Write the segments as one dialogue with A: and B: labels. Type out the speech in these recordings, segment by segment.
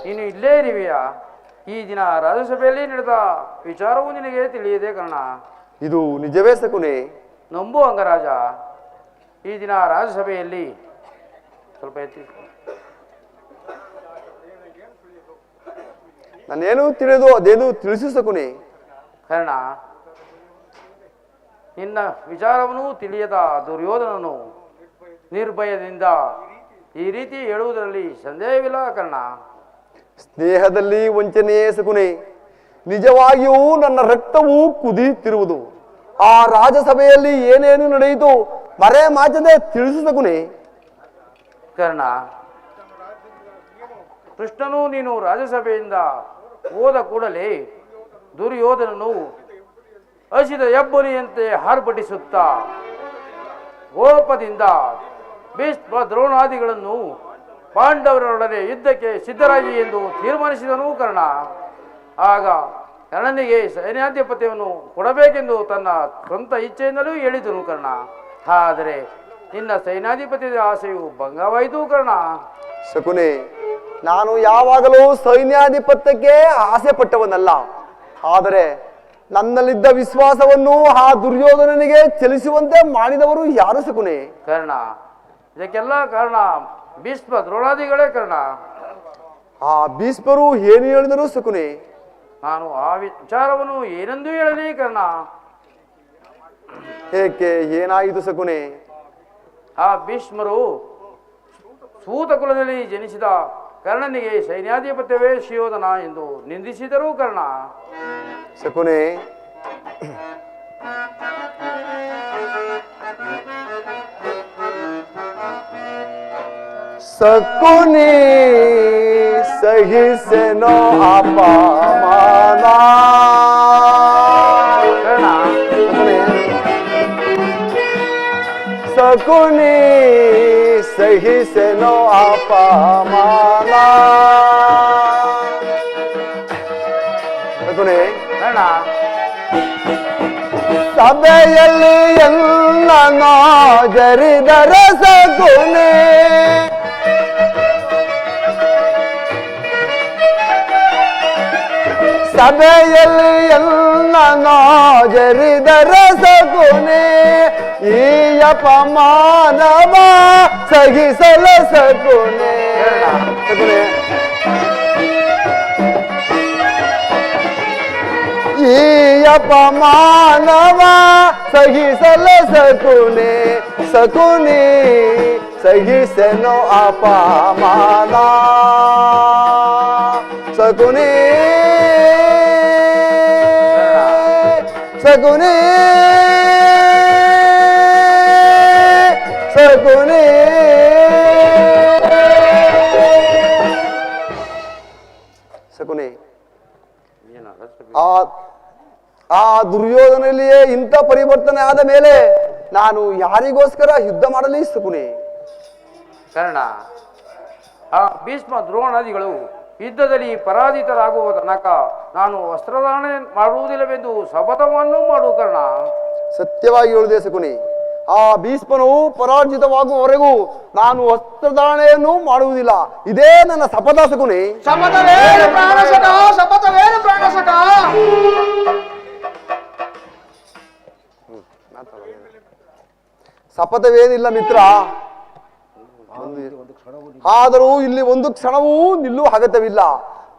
A: ನೀನು ಇಲ್ಲೇ ಇರುವೆಯಾ? ಈ ದಿನ ರಾಜ್ಯಸಭೆಯಲ್ಲಿ ನಡೆದ ವಿಚಾರವೂ ನಿನಗೆ ತಿಳಿಯದೆ ಕರ್ಣ.
B: ಇದು ನಿಜವೇ ಶಕುನಿ?
A: ನಂಬು ಅಂಗರಾಜ. ಈ ದಿನ ರಾಜ್ಯಸಭೆಯಲ್ಲಿ ಸ್ವಲ್ಪ ಎತ್ತಿ.
B: ನಾನೇನು ತಿಳಿದು ಅದೇನು ತಿಳಿಸು ಶಕುನಿ.
A: ಕರ್ಣ, ನಿನ್ನ ವಿಚಾರವನ್ನು ತಿಳಿಯದ ದುರ್ಯೋಧನನು ನಿರ್ಭಯದಿಂದ ಈ ರೀತಿ ಹೇಳುವುದರಲ್ಲಿ ಸಂದೇಹವಿಲ್ಲ ಕರ್ಣ.
B: ಸ್ನೇಹದಲ್ಲಿ ವಂಚನೆಯೇ ಶಕುನಿ. ನಿಜವಾಗಿಯೂ ನನ್ನ ರಕ್ತವು ಕುದಿಯುತ್ತಿರುವುದು. ಆ ರಾಜಸಭೆಯಲ್ಲಿ ಏನೇನು ನಡೆಯಿತು ಮರೆ ಮಾಚದೆ ತಿಳಿಸು ಶಕುನಿ.
A: ಕರ್ಣ, ಕೃಷ್ಣನು ನೀನು ರಾಜ್ಯಸಭೆಯಿಂದ ಹೋದ ಕೂಡಲೇ ದುರ್ಯೋಧನನು ಹಸಿದ ಹೆಬ್ಬುಲಿಯಂತೆ ಹಾರ್ಪಡಿಸುತ್ತಾ ಕೋಪದಿಂದ ಭೀಷ್ಮ ದ್ರೋಣಾದಿಗಳನ್ನು ಪಾಂಡವರೊಡನೆ ಯುದ್ಧಕ್ಕೆ ಸಿದ್ಧರಾಗಿ ಎಂದು ತೀರ್ಮಾನಿಸಿದನು ಕರ್ಣ. ಆಗ ಕರ್ಣನಿಗೆ ಸೈನ್ಯಾಧಿಪತ್ಯವನ್ನು ಕೊಡಬೇಕೆಂದು ತನ್ನ ಸ್ವಂತ ಇಚ್ಛೆಯಿಂದಲೂ ಹೇಳಿದನು ಕರ್ಣ. ಆದರೆ ನಿನ್ನ ಸೈನ್ಯಾಧಿಪತ್ಯದ ಆಸೆಯು ಭಂಗವಾಯಿತು ಕರ್ಣ.
B: ಶಕುನಿ, ನಾನು ಯಾವಾಗಲೂ ಸೈನ್ಯಾಧಿಪತ್ಯಕ್ಕೆ ಆಸೆ ಪಟ್ಟವನಲ್ಲ. ಆದರೆ ನನ್ನಲ್ಲಿದ್ದ ವಿಶ್ವಾಸವನ್ನು ಆ ದುರ್ಯೋಧನನಿಗೆ ಚಲಿಸುವಂತೆ ಮಾಡಿದವರು ಯಾರು ಶಕುನಿ?
A: ಕರ್ಣ, ಇದಕ್ಕೆಲ್ಲ ಕಾರಣ ಭೀಷ್ಮ ದ್ರೋಣಾದಿಗಳೇ ಕರ್ಣ.
B: ಆ ಭೀಷ್ಮರು ಏನು ಹೇಳಿದರು ಶಕುನಿ?
A: ನಾನು ಆ ವಿಚಾರವನ್ನು ಏನೆಂದು ಹೇಳಲಿ ಕರ್ಣ?
B: ಏಕೆ, ಏನಾಯಿತು ಶಕುನಿ?
A: ಆ ಭೀಷ್ಮರು ಸೂತ ಕುಲದಲ್ಲಿ ಜನಿಸಿದ ಕರ್ಣನಿಗೆ ಸೈನ್ಯಾಧಿಪತ್ಯವೇ ಶಿಯೋಧನ ಎಂದು ನಿಂದಿಸಿದರು ಕರ್ಣ.
B: ಶಕುನಿ, ಶಕುನಿ ಸಹಿಸೆನೋ ಅಪಮಾನ.
A: ಕರ್ಣ,
B: ಶಕುನಿ ಸಹಿಸೆನೋ ಅಪಮಾನ. ಶಕುನಿ,
A: ಕರ್ಣ,
B: ಸಭೆಯಲ್ಲಿ ಎಲ್ಲ ಜರಿದರ ಶಕುನಿ. ಸಭೆಯಲ್ಲಿ ಎಲ್ಲ ಜರಿದರ ಶಕುನಿ. ಈ ಅಪಮಾನವ ಸಹಿಸಲ ಶಕುನಿ. ಶಕುನಿ, ಈ ಅಪಮಾನವ ಸಹಿಸಲ ಶಕುನಿ. ಶಕುನಿ ಸಹಿಸೆನೋ ಅಪಮಾನ. ಶಕುನಿ, ಶಕುನಿ, ಶಕುನಿ. ಶಕುನಿ, ಆ ದುರ್ಯೋಧನಲ್ಲಿಯೇ ಇಂಥ ಪರಿವರ್ತನೆ ಆದ ಮೇಲೆ ನಾನು ಯಾರಿಗೋಸ್ಕರ ಯುದ್ಧ ಮಾಡಲಿ ಶಕುನಿ?
A: ಕರ್ಣ, ಆ ಭೀಷ್ಮ ದ್ರೋಣಾದಿಗಳು ಯುದ್ಧದಲ್ಲಿ ಪರಾಜಿತರಾಗುವ ತನಕ ನಾನು ವಸ್ತ್ರದಾನ ಮಾಡುವುದಿಲ್ಲವೆಂದು ಶಪಥವನ್ನು ಮಾಡು ಕರ್ಣ.
B: ಸತ್ಯವಾಗಿ ಹೇಳಿದೆ ಶಕುನಿ. ಆ ಭೀಷ್ಮನು ಪರಾಜಿತವಾಗುವವರೆಗೂ ನಾನು ವಸ್ತ್ರಧಾರಣೆಯನ್ನು ಮಾಡುವುದಿಲ್ಲ. ಇದೇ ನನ್ನ ಶಪಥ ಶಕುನಿ.
C: ಶಪಥವೇನು ಪ್ರಾಣಸಕ, ಶಪಥವೇನು ಪ್ರಾಣಸಕ.
B: ಶಪಥವೇನಿಲ್ಲ ಮಿತ್ರ. ಆದರೂ ಇಲ್ಲಿ ಒಂದು ಕ್ಷಣವೂ ನಿಲ್ಲುವ ಅಗತ್ಯವಿಲ್ಲ.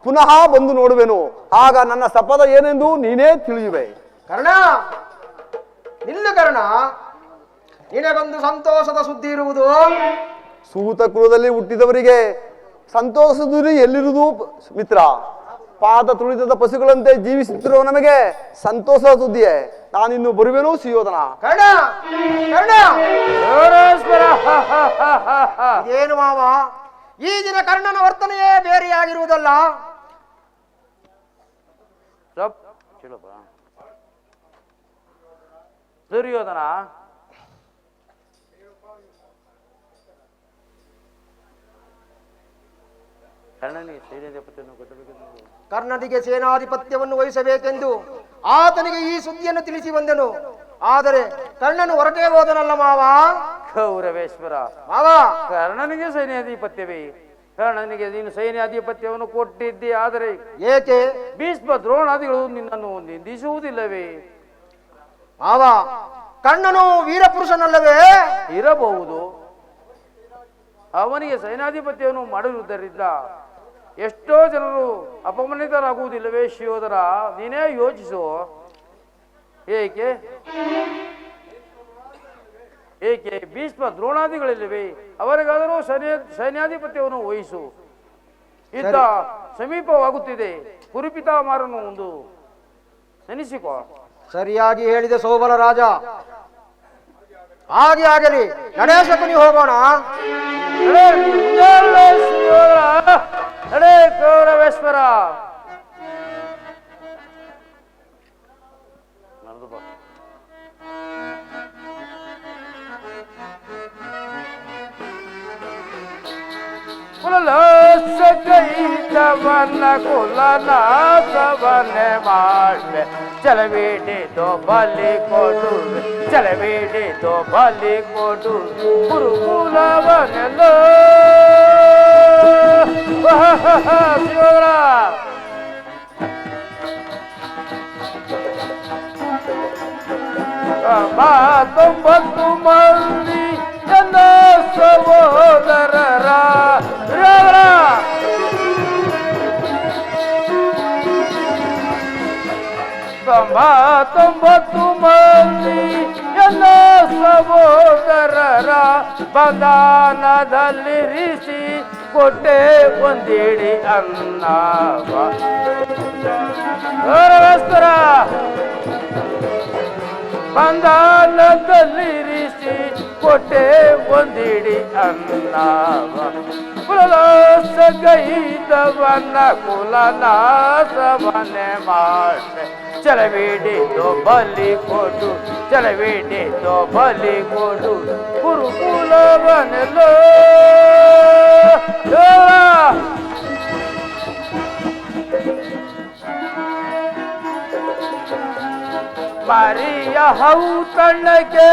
B: ಪುನಃ ಬಂದು ನೋಡುವೆನು. ಆಗ ನನ್ನ ಶಪಥ ಏನೆಂದು ನೀನೇ ತಿಳಿಯುವೆ.
C: ಕರ್ಣ, ನಿಲ್ಲು ಕರ್ಣ. ನಿನಗೊಂದು ಸಂತೋಷದ ಸುದ್ದಿ ಇರುವುದು.
B: ಸೂತ ಕುಲದಲ್ಲಿ ಹುಟ್ಟಿದವರಿಗೆ ಸಂತೋಷದ ಎಲ್ಲಿರುವುದು ಮಿತ್ರ? ಪಾದ ತುಳಿತದ ಪಶುಗಳಂತೆ ಜೀವಿಸುತ್ತಿರುವ ನಮಗೆ ಸಂತೋಷದ ಸುದ್ದಿಯೇ. ನಾನಿನ್ನು ಬರುವೆನು ಸುಯೋಧನ.
C: ಕರ್ಣ, ಕರ್ಣ, ಏನು ಮಾವ, ಈ ದಿನ ಕರ್ಣನ ವರ್ತನೆಯೇ ಬೇರೆಯಾಗಿರುವುದಲ್ಲ.
A: ದುರ್ಯೋಧನ,
C: ಕರ್ಣನಿಗೆ ಸೇನಾಧಿಪತ್ಯವನ್ನು ವಹಿಸಬೇಕೆಂದು ಆತನಿಗೆ ಈ ಸುದ್ದಿಯನ್ನು ತಿಳಿಸಿ ಬಂದೆನು. ಆದರೆ ಕರ್ಣನು ಹೊರಟೇ ಹೋದನಲ್ಲ ಮಾವ.
A: ಕೌರವೇಶ್ವರ,
C: ಮಾವ,
A: ಕರ್ಣನಿಗೆ ಸೈನ್ಯಾಧಿಪತ್ಯವೇ? ಕರ್ಣನಿಗೆ ನೀನು ಸೈನ್ಯಾಧಿಪತ್ಯವನ್ನು ಕೊಟ್ಟಿದ್ದೆ, ಆದರೆ
C: ಏಕೆ
A: ಭೀಷ್ಮ ದ್ರೋಣಾದಿಗಳು ನಿನ್ನನ್ನು ನಿಂದಿಸುವುದಿಲ್ಲವೇ?
C: ಮಾವ, ಕರ್ಣನು ವೀರಪುರುಷನಲ್ಲವೇ?
A: ಇರಬಹುದು. ಅವನಿಗೆ ಸೈನ್ಯಾಧಿಪತ್ಯವನ್ನು ಮಾಡಿರುವುದರಿಂದ ಎಷ್ಟೋ ಜನರು ಅಪಮಾನಿತರಾಗುವುದಿಲ್ಲವೇ ಶಿವೋದರ? ನೀನೇ ಯೋಚಿಸು. ಏಕೆ ಏಕೆ ಭೀಷ್ಮ ದ್ರೋಣಾದಿಗಳಿಲ್ಲವೇ? ಅವರಿಗಾದರೂ ಸೈನ್ಯಾಧಿಪತ್ಯವನ್ನು ವಹಿಸು. ಯುದ್ಧ ಸಮೀಪವಾಗುತ್ತಿದೆ. ಕುರುಪಿತಾಮಾರನು ಒಂದು ನೆನೆಸಿಕೊ.
C: ಸರಿಯಾಗಿ ಹೇಳಿದೆ ಸೋಬಲ ರಾಜ. ಹಾಗೆ ಆಗಲಿ, ನಡೆಸಕುನಿ ಹೋಗೋಣ.
A: ನಡೆ ಕೌರವೇಶ್ವರ. ಕುಲಲೋಸಗೈತವನ್ನ ಕುಲನಾಸವನ್ನೇ ಮಾಡ್ವೆ, ಚಲಬೇಡಿದೋ ಬಲಿ ಕೊಡು, ಚಲಬೇಡಿದೋ ಬಲಿ ಕೊಡು ಗುರುಕುಲವನ್ನೆಲ್ಲೋ. ಶಿವರ ತೊಂಬತ್ತು ಮಂದಿ ಎಲ್ಲ ಸಹೋದರರ ತೊಂಬತ್ತು ಮಂದಿ ಎಲ್ಲ ಸಹೋದರರ ಬಂಧನದಲ್ಲಿರಿಸಿ ಕೊಟ್ಟೆ ಒಂದಿಡಿ ಅನ್ನವ. ಗೌರವೇಶ್ವರ ಬಂಧನದಲ್ಲಿರಿಸಿ ಕೊಟ್ಟೆ ಒಂದಿಡಿ ಅನ್ನವ. ಕುಲಲೋಸಗೈದವನ್ನ ಕುಲನಾಸವನ್ನೇ ಮಾಡ್ರೆ, ಚಲಬೇಡಿದೋ ಬಲಿ ಕೊಡು, ಚಲಬೇಡಿದೋ ಬಲಿ ಕೊಡು ಗುರುಕುಲವನ್ನೆಲ್ಲೋ. ಮರಿಯ ಹೌತಣ್ಣಕ್ಕೆ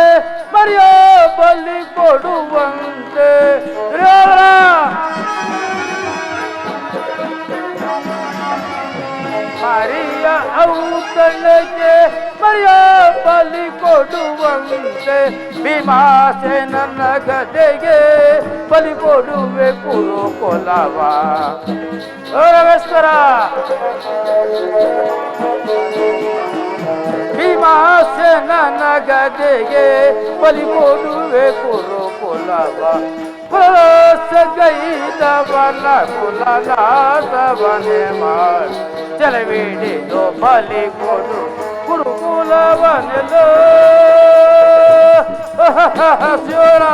A: ಮರಿಯ ಬಲಿ ಕೊಡುವಂತೆ ಮರಿಯ ಔತಣಕ್ಕೆ ಮರಿಯ ಬಲಿ ಕೊಡುವಂತೆ ಭೀಮಾಸೆ ನನ್ನ ಗದೆಗೆ ಬಲಿ ಕೊಡುವೆ ಕುರುಕುಲವ. ಗೌರವೇಶ್ವರ ಭೀಮಾಸೆ ನನ್ನ ಗದೆಗೆ ಬಲಿ ಕೊಡುವೆ ಕುರುಕುಲವ. ಕುಲಸಗೈದವನ ಕುಲನಾಸವನ್ನೇ ಮಾಡಿ, ಚಲಬೇಡಿದೋ ಬಲಿ ಕೊಡು ಗುರುಕುಲವನ್ನೆಲ್ಲೋ. ಶಿವರ